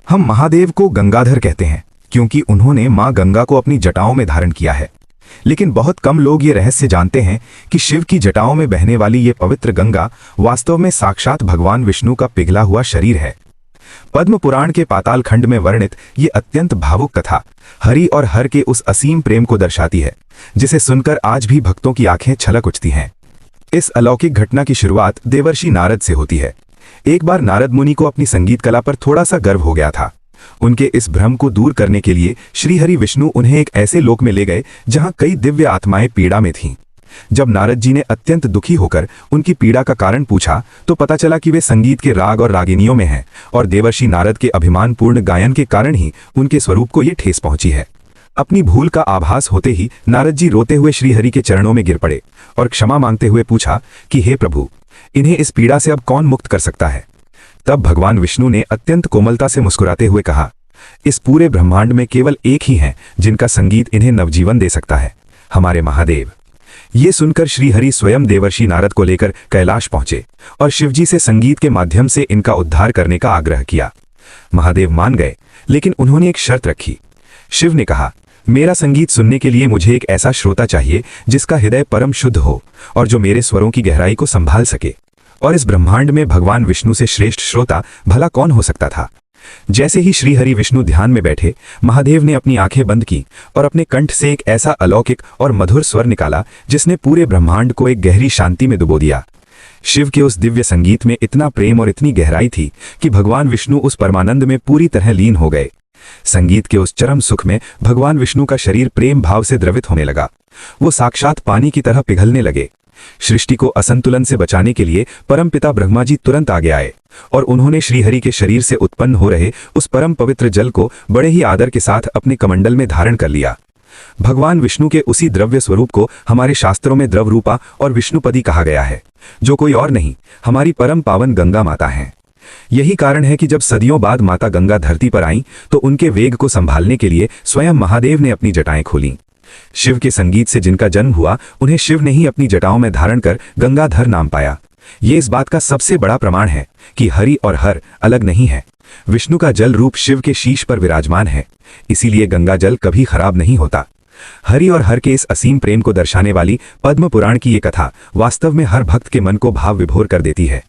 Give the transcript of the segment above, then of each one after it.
हम महादेव को गंगाधर कहते हैं क्योंकि उन्होंने मां गंगा को अपनी जटाओं में धारण किया है। लेकिन बहुत कम लोग ये रहस्य जानते हैं कि शिव की जटाओं में बहने वाली ये पवित्र गंगा वास्तव में साक्षात भगवान विष्णु का पिघला हुआ शरीर है। पद्म पुराण के पाताल खंड में वर्णित ये अत्यंत भावुक कथा हरि और हर के उस असीम प्रेम को दर्शाती है, जिसे सुनकर आज भी भक्तों की आंखें छलक उठती हैं। इस अलौकिक घटना की शुरुआत देवर्षि नारद से होती है। एक बार नारद मुनि को अपनी संगीत कला पर थोड़ा सा गर्व हो गया था। उनके इस भ्रम को दूर करने के लिए श्रीहरि विष्णु उन्हें एक ऐसे लोक में ले गए जहां कई दिव्य आत्माएं पीड़ा में थीं। जब नारद जी ने अत्यंत दुखी होकर उनकी पीड़ा का कारण पूछा तो पता चला कि वे संगीत के राग और रागिनियों में हैं और देवर्षि नारद के अभिमानपूर्ण गायन के कारण ही उनके स्वरूप को ये ठेस पहुंची है। अपनी भूल का आभास होते ही नारद जी रोते हुए श्रीहरि के चरणों में गिर पड़े और क्षमा मांगते हुए पूछा कि हे प्रभु, इन्हें इस पीड़ा से अब कौन मुक्त कर सकता है। तब भगवान विष्णु ने अत्यंत कोमलता से मुस्कुराते हुए कहा, इस पूरे ब्रह्मांड में केवल एक ही है जिनका संगीत इन्हें नवजीवन दे सकता है, हमारे महादेव। ये सुनकर श्रीहरि स्वयं देवर्षि नारद को लेकर कैलाश पहुंचे और शिवजी से संगीत के माध्यम से इनका उद्धार करने का आग्रह किया। महादेव मान गए, लेकिन उन्होंने एक शर्त रखी। शिव ने कहा, मेरा संगीत सुनने के लिए मुझे एक ऐसा श्रोता चाहिए जिसका हृदय परम शुद्ध हो और जो मेरे स्वरों की गहराई को संभाल सके। और इस ब्रह्मांड में भगवान विष्णु से श्रेष्ठ श्रोता भला कौन हो सकता था। जैसे ही श्रीहरि विष्णु ध्यान में बैठे, महादेव ने अपनी आंखें बंद की और अपने कंठ से एक ऐसा अलौकिक और मधुर स्वर निकाला जिसने पूरे ब्रह्मांड को एक गहरी शांति में डुबो दिया। शिव के उस दिव्य संगीत में इतना प्रेम और इतनी गहराई थी कि भगवान विष्णु उस परमानंद में पूरी तरह लीन हो गए। संगीत के उस चरम सुख में भगवान विष्णु का शरीर प्रेम भाव से द्रवित होने लगा। वो साक्षात पानी की तरह पिघलने लगे। सृष्टि को असंतुलन से बचाने के लिए परमपिता ब्रह्मा जी तुरंत आगे आए और उन्होंने श्रीहरि के शरीर से उत्पन्न हो रहे उस परम पवित्र जल को बड़े ही आदर के साथ अपने कमंडल में धारण कर लिया। भगवान विष्णु के उसी द्रव्य स्वरूप को हमारे शास्त्रों में द्रव रूपा और विष्णुपदी कहा गया है, जो कोई और नहीं, हमारी परम पावन गंगा माता हैं। यही कारण है कि जब सदियों बाद माता गंगा धरती पर आईं तो उनके वेग को संभालने के लिए स्वयं महादेव ने अपनी जटाएं खोलीं। शिव के संगीत से जिनका जन्म हुआ, उन्हें शिव ने ही अपनी जटाओं में धारण कर गंगाधर नाम पाया। ये इस बात का सबसे बड़ा प्रमाण है कि हरि और हर अलग नहीं है। विष्णु का जल रूप शिव के शीश पर विराजमान है, इसीलिए गंगा जल कभी खराब नहीं होता। हरि और हर के इस असीम प्रेम को दर्शाने वाली पद्म पुराण की ये कथा वास्तव में हर भक्त के मन को भाव विभोर कर देती है।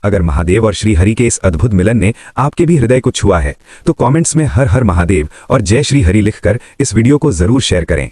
अगर महादेव और श्रीहरि के इस अद्भुत मिलन ने आपके भी हृदय को छुआ है तो कमेंट्स में हर हर महादेव और जय श्री हरि लिखकर इस वीडियो को जरूर शेयर करें।